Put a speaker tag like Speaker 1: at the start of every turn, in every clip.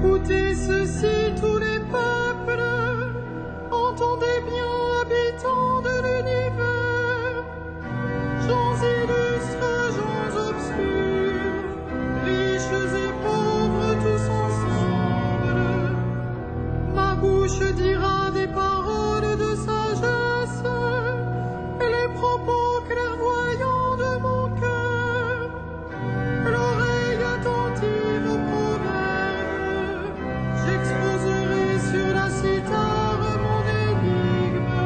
Speaker 1: Écoutez ceci, tous les peuples, entendez bien, habitants de l'univers, gens illustres, gens obscurs, riches et pauvres, tous ensemble. Ma bouche dira des paroles de sagesse, et les propos clairvoyants de mon cœur, l'oreille attentive aux proverbes, j'exposerai sur la cithare mon énigme.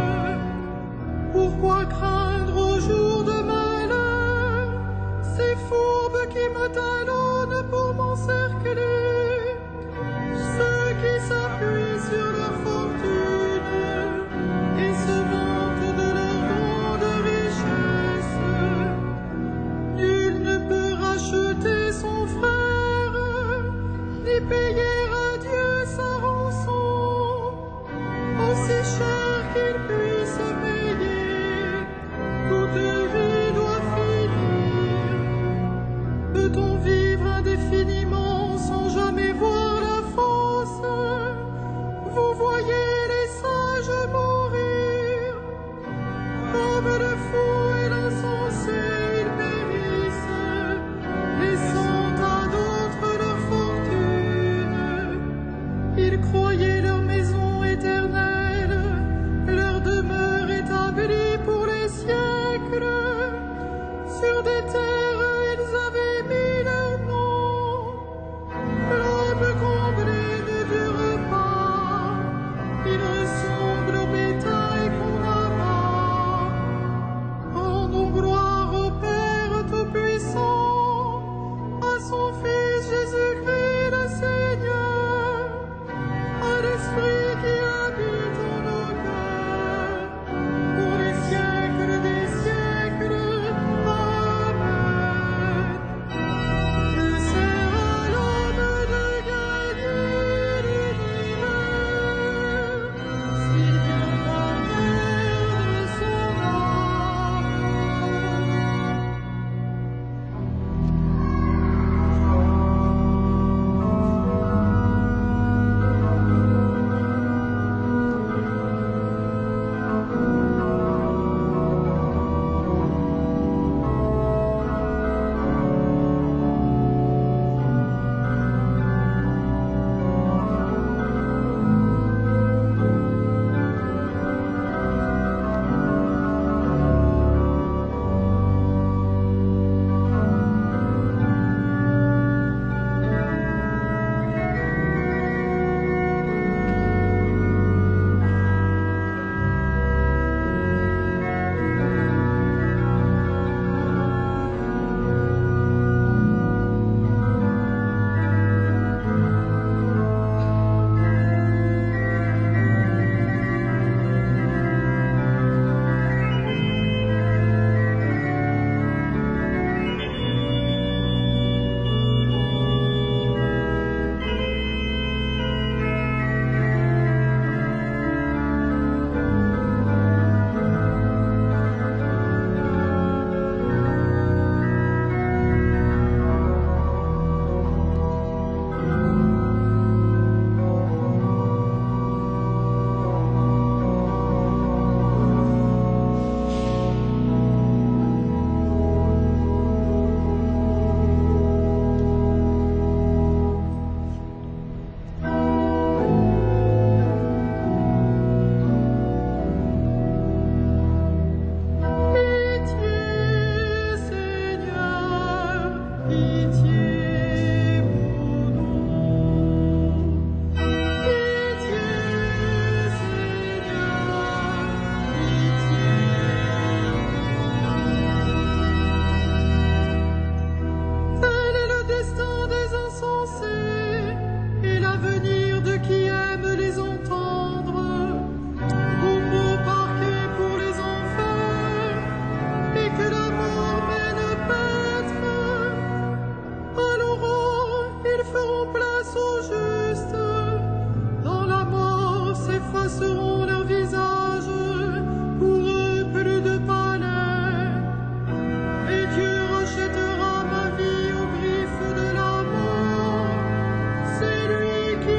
Speaker 1: Pourquoi craindre au jour de malheur ces fourbes qui me talonnent pour m'encercler, ceux qui s'appuient sur leur fortune et se vantent de leur grande richesse? Nul ne peut racheter son frère, ni payer à Dieu sa rançon, aussi cher qu'il puisse payer. Toute vie doit finir. Peut-on vivre indéfiniment sans jamais voir la fosse? Vous voyez les sages mourir, comme le fou et l'insensé, ils périssent, laissant à d'autres leur fortune. Ils croyaient leur maison éternelle, leur demeure établie pour les siècles. Sur des terres, ils avaient mis leur nom. L'homme comblé ne dure pas, il ressemble au bétail qu'on abat. Rendons gloire au Père Tout-Puissant, à son Fils Jésus-Christ le Seigneur, à l'Esprit qui habite en nos cœurs, pour les siècles des siècles. Amen. Que sert à l'homme de gagner l'univers, s'il vient pas perdre son âme? Qui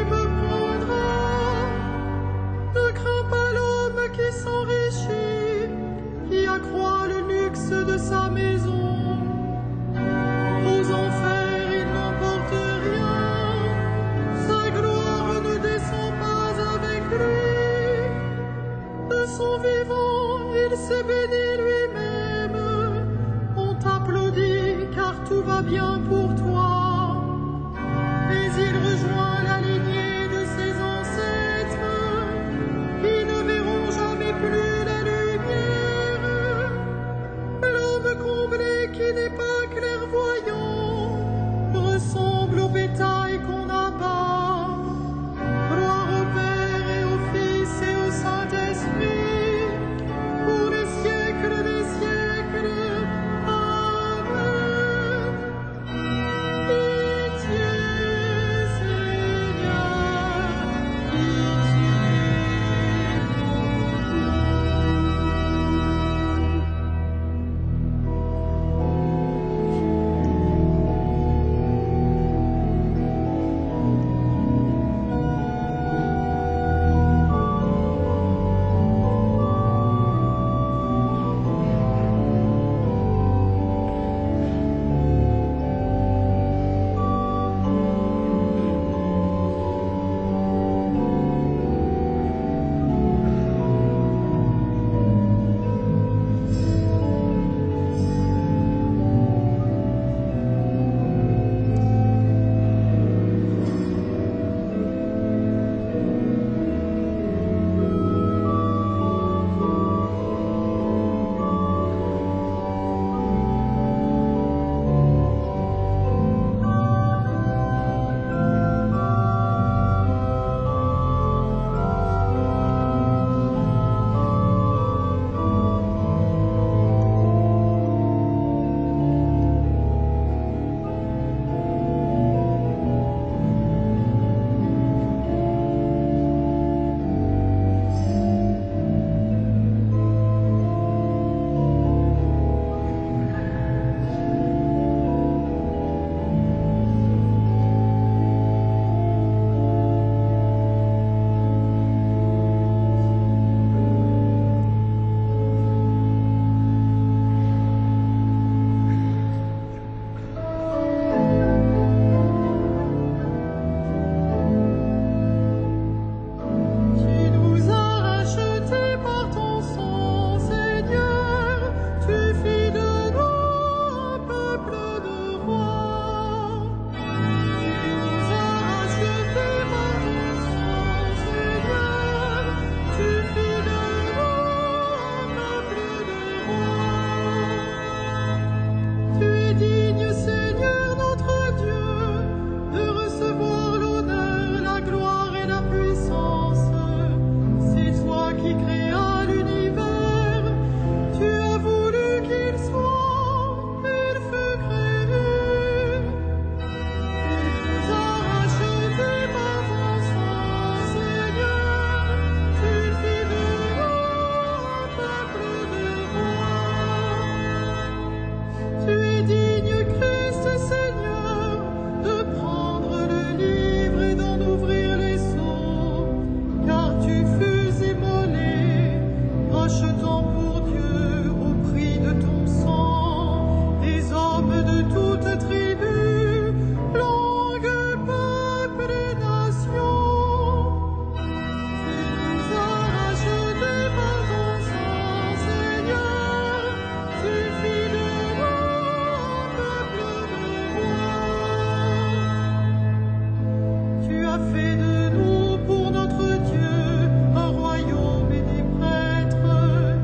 Speaker 1: fait de nous pour notre Dieu un royaume et des prêtres,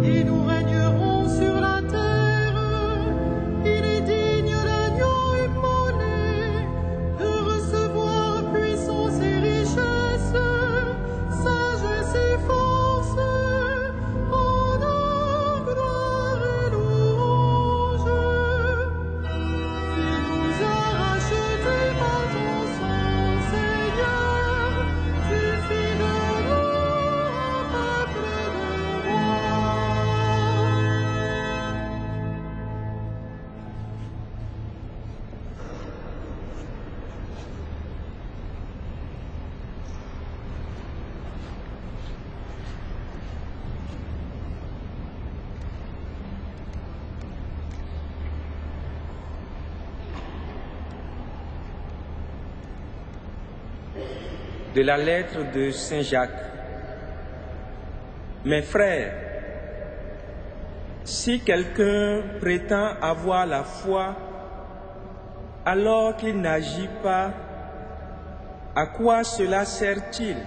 Speaker 1: et nous régnerons sur la terre. Il est digne l'agneau immolé de recevoir puissance et richesse, sagesse et force, honneur, gloire et louange. Tu nous as rachetés par ton sang, Seigneur. Tu fis de nous un peuple de rois.
Speaker 2: De la lettre de Saint Jacques. Mes frères, si quelqu'un prétend avoir la foi alors qu'il n'agit pas, à quoi cela sert-il?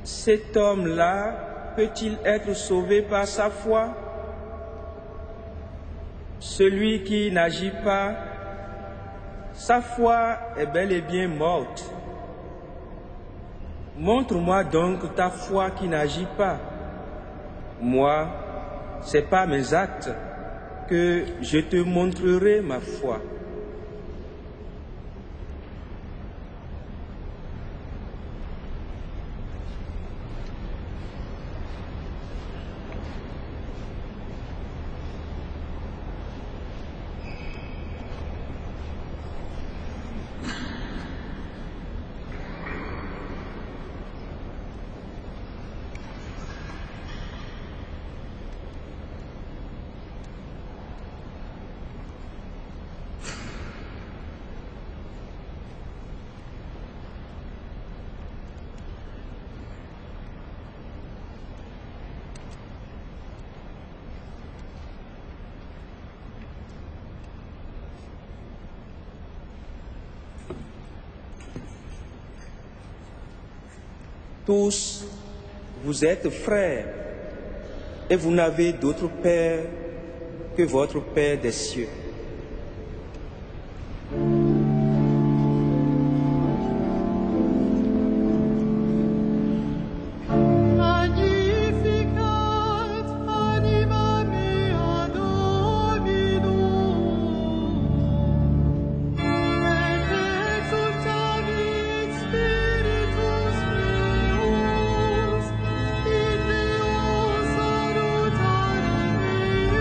Speaker 2: Cet homme-là peut-il être sauvé par sa foi? Celui qui n'agit pas, sa foi est bel et bien morte. Montre-moi donc ta foi qui n'agit pas. Moi, c'est par mes actes que je te montrerai ma foi. Tous, vous êtes frères, et vous n'avez d'autre Père que votre Père des cieux.
Speaker 1: Magnificat anima mea Dominum, et exultavi spiritus meus, in Deo salutare meum.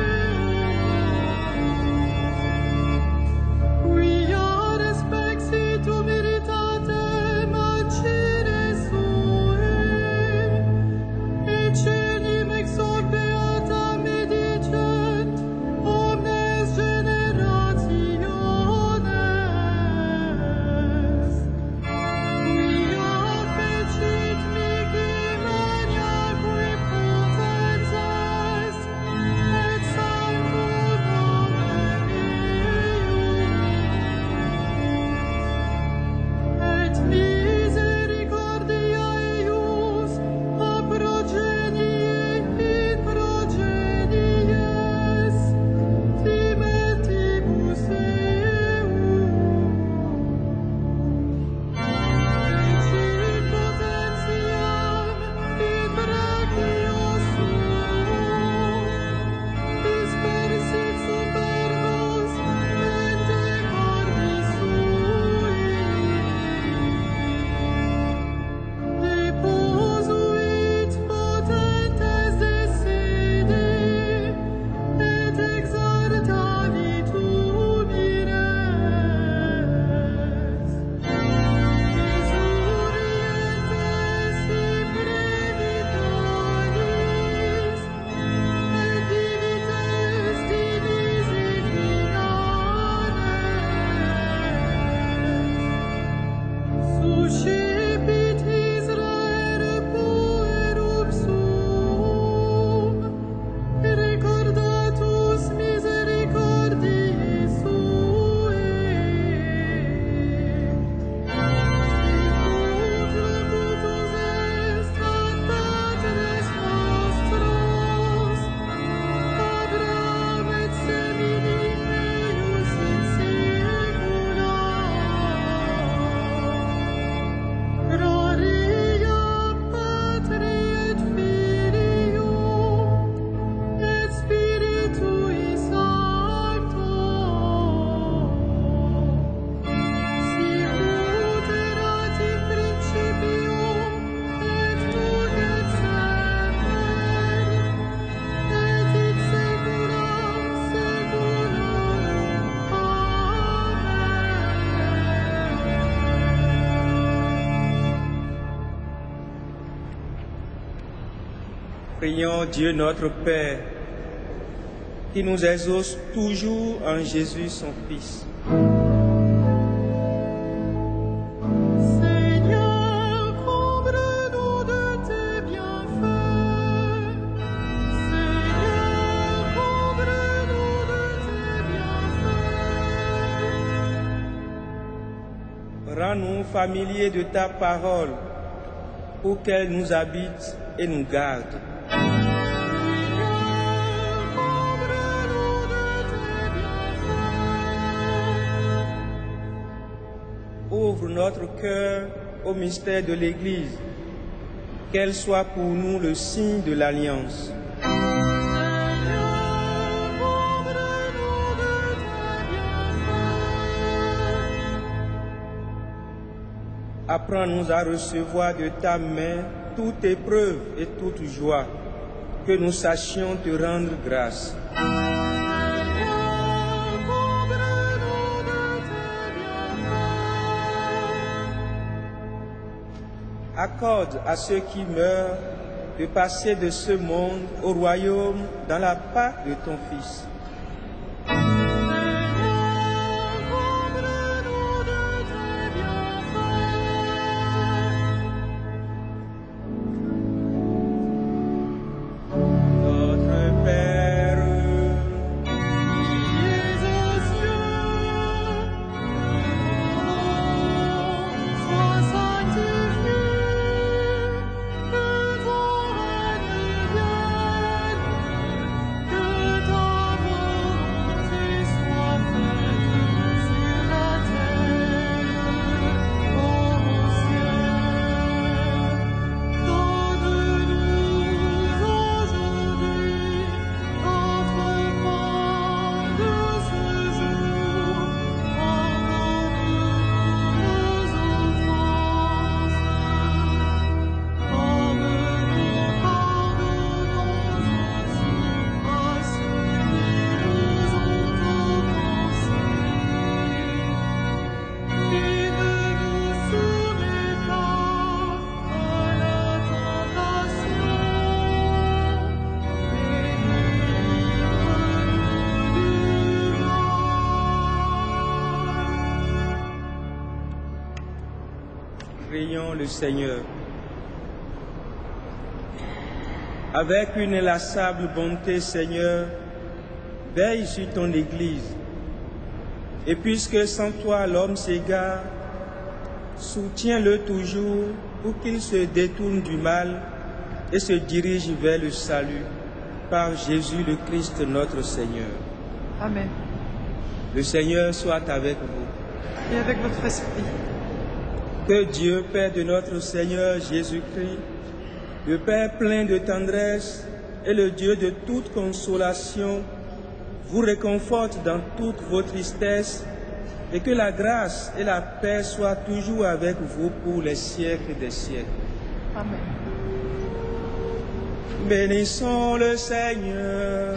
Speaker 2: Prions Dieu notre Père, qui nous exauce toujours en Jésus son Fils.
Speaker 1: Seigneur, comble-nous de tes bienfaits. Seigneur, comble-nous de tes bienfaits.
Speaker 2: Rends-nous familiers de ta parole, pour qu'elle nous habite et nous garde. Ouvre notre cœur au mystère de l'Église, qu'elle soit pour nous le signe de l'Alliance. Apprends-nous à recevoir de ta main toute épreuve et toute joie, que nous sachions te rendre grâce. Accorde à ceux qui meurent de passer de ce monde au royaume dans la Pâque de ton Fils. Prions le Seigneur. Avec une inlassable bonté, Seigneur, veille sur ton Église. Et puisque sans toi l'homme s'égare, soutiens-le toujours pour qu'il se détourne du mal et se dirige vers le salut par Jésus le Christ notre Seigneur.
Speaker 3: Amen.
Speaker 2: Le Seigneur soit avec vous.
Speaker 3: Et avec votre esprit.
Speaker 2: Que Dieu, Père de notre Seigneur Jésus-Christ, le Père plein de tendresse et le Dieu de toute consolation, vous réconforte dans toutes vos tristesses et que la grâce et la paix soient toujours avec vous pour les siècles des siècles.
Speaker 3: Amen.
Speaker 2: Bénissons le Seigneur.